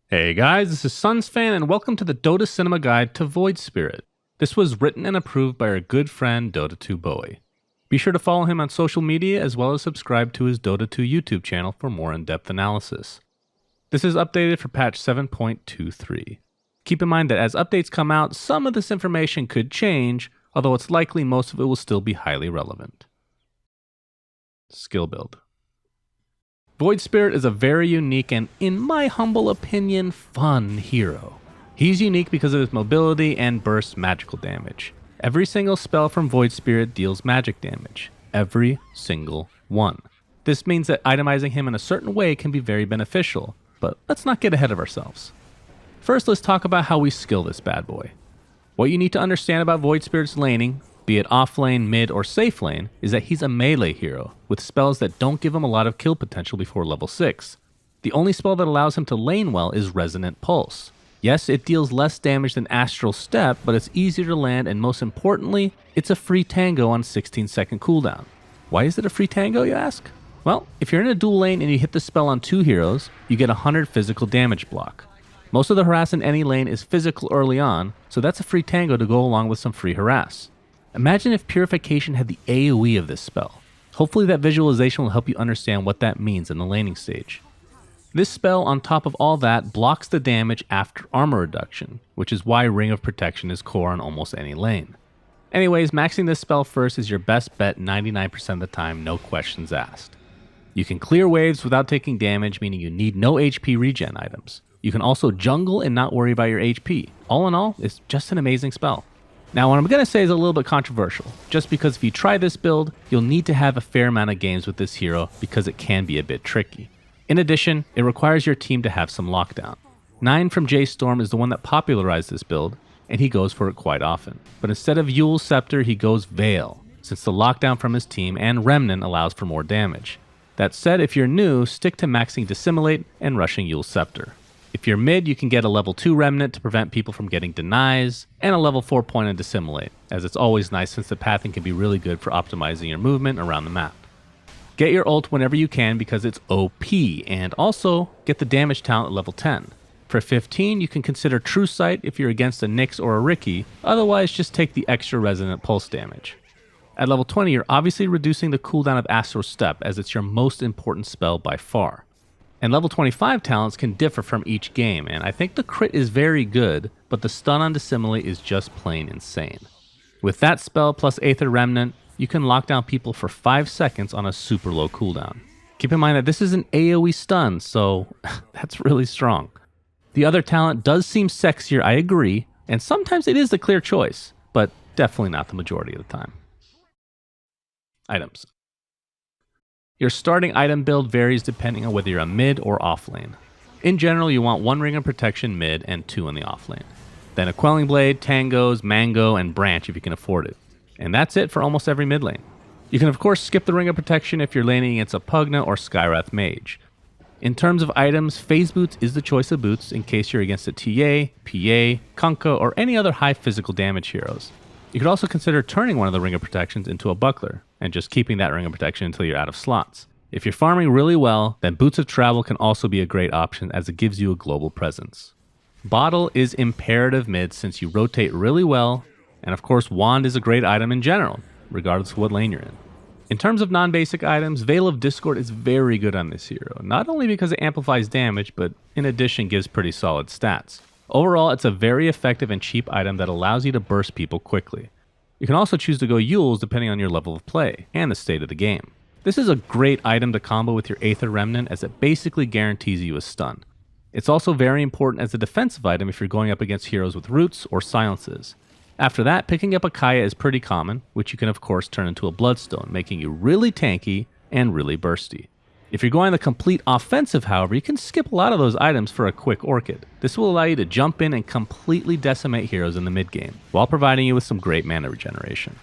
Hey guys, this is Sunsfan and welcome to the Dota Cinema Guide to Void Spirit. This was written and approved by our good friend Dota2 Bowie. Be sure to follow him on social media as well as subscribe to his Dota2 YouTube channel for more in-depth analysis. This is updated for patch 7.23. Keep in mind that as updates come out, some of this information could change, although it's likely most of it will still be highly relevant. Skill build. Void Spirit is a very unique and, in my humble opinion, fun hero. He's unique because of his mobility and burst magical damage. Every single spell from Void Spirit deals magic damage. Every single one. This means that itemizing him in a certain way can be very beneficial, but let's not get ahead of ourselves. First, let's talk about how we skill this bad boy. What you need to understand about Void Spirit's laning, be it off lane, mid, or safe lane, is that he's a melee hero, with spells that don't give him a lot of kill potential before level 6. The only spell that allows him to lane well is Resonant Pulse. Yes, it deals less damage than Astral Step, but it's easier to land, and most importantly, it's a free tango on 16-second cooldown. Why is it a free tango, you ask? Well, if you're in a dual lane and you hit the spell on 2 heroes, you get 100 physical damage block. Most of the harass in any lane is physical early on, so that's a free tango to go along with some free harass. Imagine if Purification had the AoE of this spell. Hopefully that visualization will help you understand what that means in the laning stage. This spell, on top of all that, blocks the damage after armor reduction, which is why Ring of Protection is core on almost any lane. Anyways, maxing this spell first is your best bet 99% of the time, no questions asked. You can clear waves without taking damage, meaning you need no HP regen items. You can also jungle and not worry about your HP. All in all, it's just an amazing spell. Now, what I'm going to say is a little bit controversial, just because if you try this build, you'll need to have a fair amount of games with this hero because it can be a bit tricky. In addition, it requires your team to have some lockdown. 9 from J Storm is the one that popularized this build, and he goes for it quite often. But instead of Yule's Scepter, he goes Veil, since the lockdown from his team and Remnant allows for more damage. That said, if you're new, stick to maxing Dissimulate and rushing Yule's Scepter. If you're mid, you can get a level 2 Remnant to prevent people from getting denies, and a level 4 point in Dissimulate, as it's always nice since the pathing can be really good for optimizing your movement around the map. Get your ult whenever you can because it's OP, and also get the damage talent at level 10. For 15, you can consider True Sight if you're against a Nyx or a Riki, otherwise just take the extra Resonant Pulse damage. At level 20, you're obviously reducing the cooldown of Astral Step as it's your most important spell by far. And level 25 talents can differ from each game, and I think the crit is very good, but the stun on Dissimulate is just plain insane. With that spell plus Aether Remnant, you can lock down people for 5 seconds on a super low cooldown. Keep in mind that this is an AoE stun, so that's really strong. The other talent does seem sexier, I agree, and sometimes it is the clear choice, but definitely not the majority of the time. Items. Your starting item build varies depending on whether you're a mid or off lane. In general, you want 1 Ring of Protection mid and 2 in the off lane. Then a Quelling Blade, Tangos, Mango, and Branch if you can afford it. And that's it for almost every mid lane. You can of course skip the Ring of Protection if you're laning against a Pugna or Skywrath Mage. In terms of items, Phase Boots is the choice of boots in case you're against a TA, PA, Kunkka, or any other high physical damage heroes. You could also consider turning one of the Ring of Protections into a Buckler, and just keeping that Ring of Protection until you're out of slots. If you're farming really well, then Boots of Travel can also be a great option as it gives you a global presence. Bottle is imperative mid since you rotate really well, and of course Wand is a great item in general, regardless of what lane you're in. In terms of non-basic items, Veil of Discord is very good on this hero, not only because it amplifies damage, but in addition gives pretty solid stats. Overall, it's a very effective and cheap item that allows you to burst people quickly. You can also choose to go Yules depending on your level of play and the state of the game. This is a great item to combo with your Aether Remnant as it basically guarantees you a stun. It's also very important as a defensive item if you're going up against heroes with roots or silences. After that, picking up a Kaya is pretty common, which you can of course turn into a Bloodstone, making you really tanky and really bursty. If you're going the complete offensive, however, you can skip a lot of those items for a quick Orchid. This will allow you to jump in and completely decimate heroes in the mid game, while providing you with some great mana regeneration.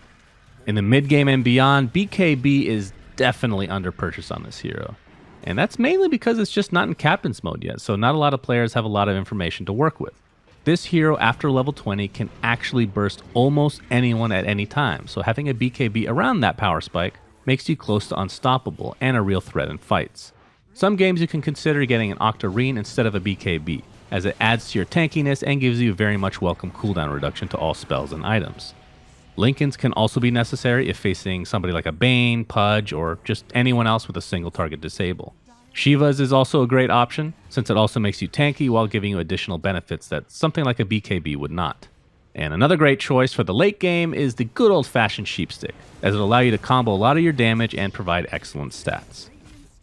In the mid game and beyond, BKB is definitely underpurchased on this hero. And that's mainly because it's just not in Captain's mode yet, so not a lot of players have a lot of information to work with. This hero, after level 20, can actually burst almost anyone at any time, so having a BKB around that power spike makes you close to unstoppable and a real threat in fights. Some games you can consider getting an Octarine instead of a BKB. as it adds to your tankiness and gives you a very much welcome cooldown reduction to all spells and items. Lincolns can also be necessary if facing somebody like a Bane, Pudge, or just anyone else with a single target disable. Shiva's is also a great option, since it also makes you tanky while giving you additional benefits that something like a BKB would not. And another great choice for the late game is the good old-fashioned Sheepstick, as it'll allow you to combo a lot of your damage and provide excellent stats.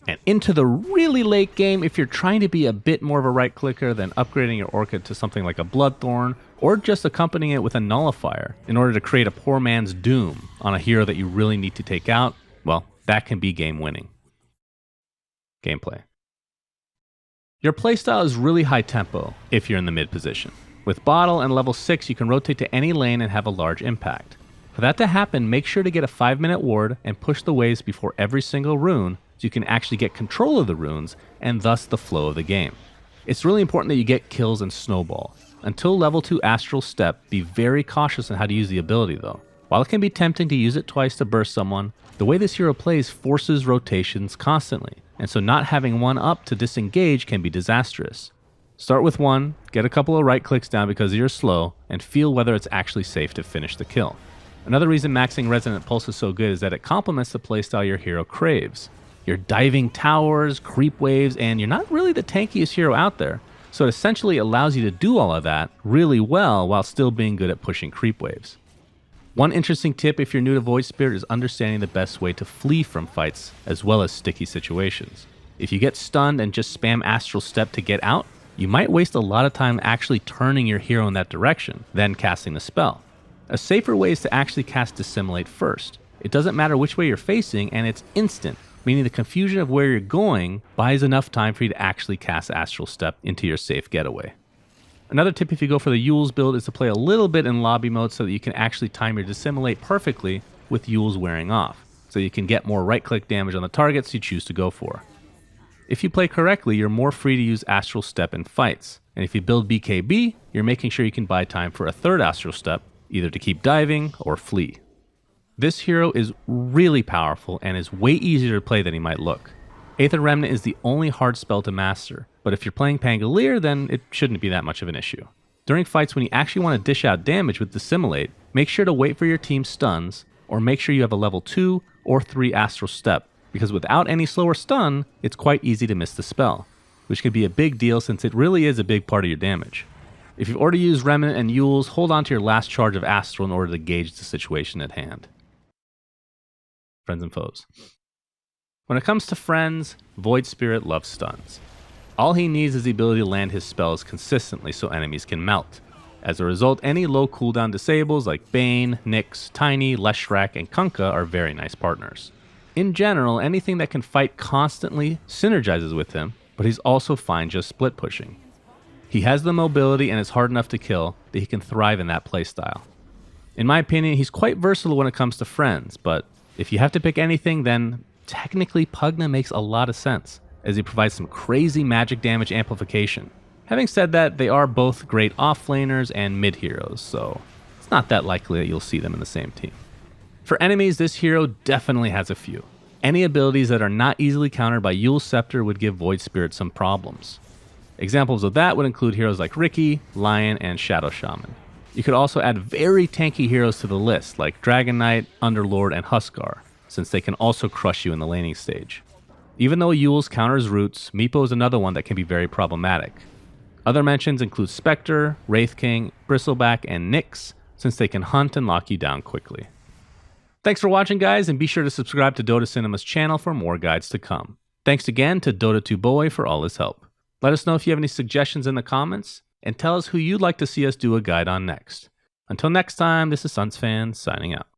And into the really late game, if you're trying to be a bit more of a right-clicker, then upgrading your Orchid to something like a Bloodthorn, or just accompanying it with a Nullifier in order to create a poor man's doom on a hero that you really need to take out, well, that can be game-winning. Gameplay. Your playstyle is really high tempo if you're in the mid position. With Bottle and level 6, you can rotate to any lane and have a large impact. For that to happen, make sure to get a 5-minute ward and push the waves before every single rune so you can actually get control of the runes and thus the flow of the game. It's really important that you get kills and snowball. Until level 2 Astral Step, be very cautious on how to use the ability though. While it can be tempting to use it twice to burst someone, the way this hero plays forces rotations constantly, and so not having one up to disengage can be disastrous. Start with one, get a couple of right clicks down because you're slow, and feel whether it's actually safe to finish the kill. Another reason maxing Resonant Pulse is so good is that it complements the playstyle your hero craves. You're diving towers, creep waves, and you're not really the tankiest hero out there, so it essentially allows you to do all of that really well while still being good at pushing creep waves. One interesting tip if you're new to Void Spirit is understanding the best way to flee from fights as well as sticky situations. If you get stunned and just spam Astral Step to get out, you might waste a lot of time actually turning your hero in that direction, then casting the spell. A safer way is to actually cast Dissimulate first. It doesn't matter which way you're facing and it's instant, meaning the confusion of where you're going buys enough time for you to actually cast Astral Step into your safe getaway. Another tip if you go for the Yules build is to play a little bit in lobby mode so that you can actually time your Dissimulate perfectly with Yules wearing off, so you can get more right-click damage on the targets you choose to go for. If you play correctly, you're more free to use Astral Step in fights, and if you build BKB, you're making sure you can buy time for a third Astral Step, either to keep diving or flee. This hero is really powerful and is way easier to play than he might look. Aether Remnant is the only hard spell to master, but if you're playing Pangolier, then it shouldn't be that much of an issue. During fights when you actually want to dish out damage with Dissimulate, make sure to wait for your team's stuns, or make sure you have a level 2 or 3 Astral Step, because without any slower stun, it's quite easy to miss the spell, which can be a big deal since it really is a big part of your damage. If you've already used Remnant and Yules, hold on to your last charge of Astral in order to gauge the situation at hand. Friends and foes. When it comes to friends, Void Spirit loves stuns. All he needs is the ability to land his spells consistently so enemies can melt. As a result, any low cooldown disables like Bane, Nyx, Tiny, Leshrac, and Kunkka are very nice partners. In general, anything that can fight constantly synergizes with him, but he's also fine just split pushing. He has the mobility and is hard enough to kill that he can thrive in that playstyle. In my opinion, he's quite versatile when it comes to friends, but if you have to pick anything, then technically Pugna makes a lot of sense, as he provides some crazy magic damage amplification. Having said that, they are both great off-laners and mid-heroes, so it's not that likely that you'll see them in the same team. For enemies, this hero definitely has a few. Any abilities that are not easily countered by Yule's Scepter would give Void Spirit some problems. Examples of that would include heroes like Riki, Lion, and Shadow Shaman. You could also add very tanky heroes to the list, like Dragon Knight, Underlord, and Huskar, since they can also crush you in the laning stage. Even though Yule's counters Roots, Meepo is another one that can be very problematic. Other mentions include Spectre, Wraith King, Bristleback, and Nyx, since they can hunt and lock you down quickly. Thanks for watching, guys, and be sure to subscribe to Dota Cinema's channel for more guides to come. Thanks again to Dota2Boy for all his help. Let us know if you have any suggestions in the comments, and tell us who you'd like to see us do a guide on next. Until next time, this is SunsFan signing out.